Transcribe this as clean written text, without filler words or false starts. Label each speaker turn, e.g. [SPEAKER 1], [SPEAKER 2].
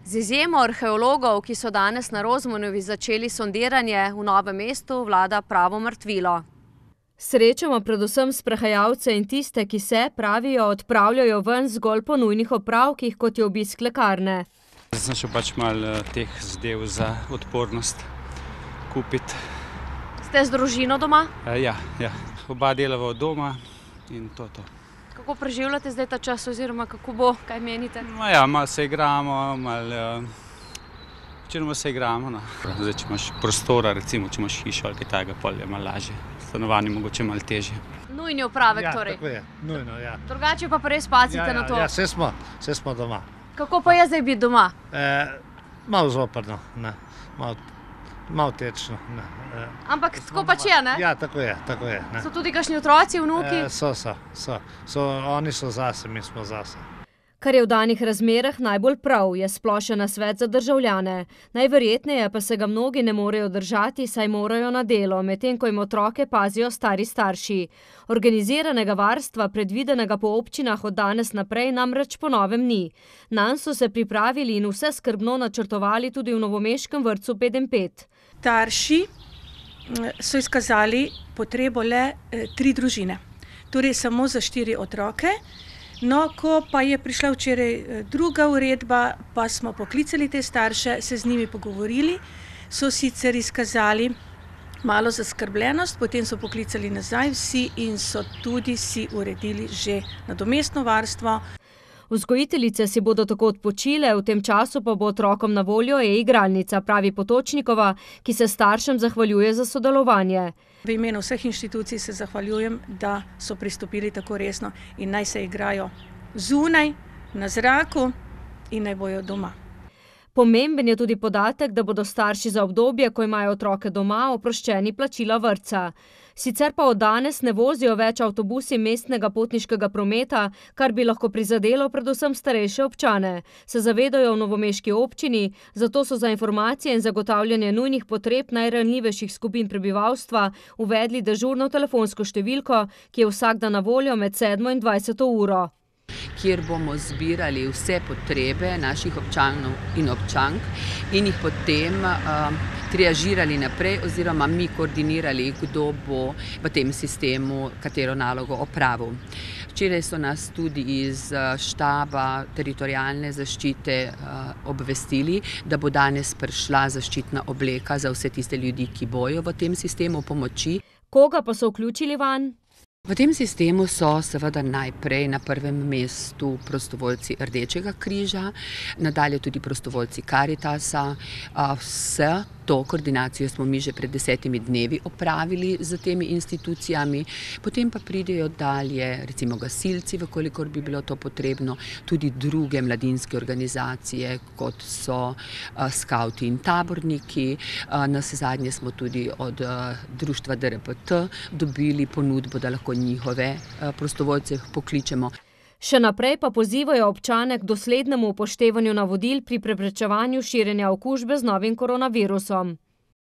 [SPEAKER 1] Z izjemo arheologov, ki so danes na Rozmanovi začeli sondiranje, v Novem mestu vlada pravo mrtvilo. Srečamo predvsem sprehajalce in tiste, ki se, pravijo, odpravljajo ven zgolj po nujnih opravkih, kot je obisk lekarne.
[SPEAKER 2] Zdaj sem še malo teh zadev za odpornost kupiti.
[SPEAKER 1] Ste z družino doma?
[SPEAKER 2] Ja. Oba delava od doma in to.
[SPEAKER 1] Kako preživljate zdaj ta čas oziroma kako bo, kaj menite?
[SPEAKER 2] Malo se igramo, večinoma se igramo. No. Zdaj, če imaš prostora, recimo, če imaš hišo ali kaj takega, pol je malo lažje. Stanovanje mogoče malo težje.
[SPEAKER 1] Nujni opravek torej?
[SPEAKER 3] Ja, tako je, nujno, ja.
[SPEAKER 1] Drugače pa res pazite na to?
[SPEAKER 3] Ja, vse smo doma.
[SPEAKER 1] Kako pa je zdaj biti doma?
[SPEAKER 3] Malo zoprno, malo tečno.
[SPEAKER 1] Ampak tako pač je, ne?
[SPEAKER 3] Ja, tako je.
[SPEAKER 1] So tudi kakšni otroci, vnuki?
[SPEAKER 3] So. Oni so zase, mi smo zase.
[SPEAKER 1] Kar je v danih razmerah najbolj prav, je splošen nasvet za državljane. Najverjetneje pa se ga mnogi ne morejo držati, saj morajo na delo, medtem ko jim otroke pazijo stari starši. Organiziranega varstva, predvidenega po občinah od danes naprej, namreč po novem ni. Nanj so se pripravili in vse skrbno načrtovali tudi v novomeškem vrtcu 5x5.
[SPEAKER 4] Starši so izkazali potrebo le 3 družine, torej samo za 4 otroke. No, ko pa je prišla včeraj druga uredba, pa smo poklicali te starše, se z njimi pogovorili, so sicer izkazali malo zaskrbljenost, potem so poklicali nazaj vsi in so tudi si uredili že nadomestno varstvo.
[SPEAKER 1] Vzgojiteljice si bodo tako odpočile, v tem času pa bo otrokom na voljo e-igralnica, pravi Potočnikova, ki se staršem zahvaljuje za sodelovanje.
[SPEAKER 4] V imenu vseh inštitucij se zahvaljujem, da so pristopili tako resno in naj se igrajo zunaj, na zraku in naj bojo doma.
[SPEAKER 1] Pomemben je tudi podatek, da bodo starši za obdobje, ko imajo otroke doma, oproščeni plačila vrtca. Sicer pa od danes ne vozijo več avtobusi mestnega potniškega prometa, kar bi lahko prizadelo predvsem starejše občane. Se zavedajo v novomeški občini, zato so za informacije in zagotavljanje nujnih potreb najranljivejših skupin prebivalstva uvedli dežurno telefonsko številko, ki je vsak dan na voljo med 7 in 20 uro.
[SPEAKER 5] Kjer bomo zbirali vse potrebe naših občanov in občank in jih potem triažirali naprej oziroma mi koordinirali, kdo bo v tem sistemu katero nalogo opravil. Včeraj so nas tudi iz štaba teritorialne zaščite obvestili, da bo danes prišla zaščitna obleka za vse tiste ljudi, ki bojo v tem sistemu pomoči.
[SPEAKER 1] Koga pa so vključili vanj?
[SPEAKER 5] V tem sistemu so seveda najprej na prvem mestu prostovoljci Rdečega križa, nadalje tudi prostovoljci Karitasa. Vse to koordinacijo smo mi že pred 10 dnevi opravili z temi institucijami, potem pa pridejo dalje recimo gasilci, vkolikor bi bilo to potrebno, tudi druge mladinske organizacije, kot so skavti in taborniki. Navsezadnje smo tudi od društva DRPT dobili ponudbo, da lahko njihove prostovoljce pokličemo.
[SPEAKER 1] Še naprej pa pozivajo občane k doslednemu upoštevanju navodil pri preprečevanju širjenja okužbe z novim koronavirusom.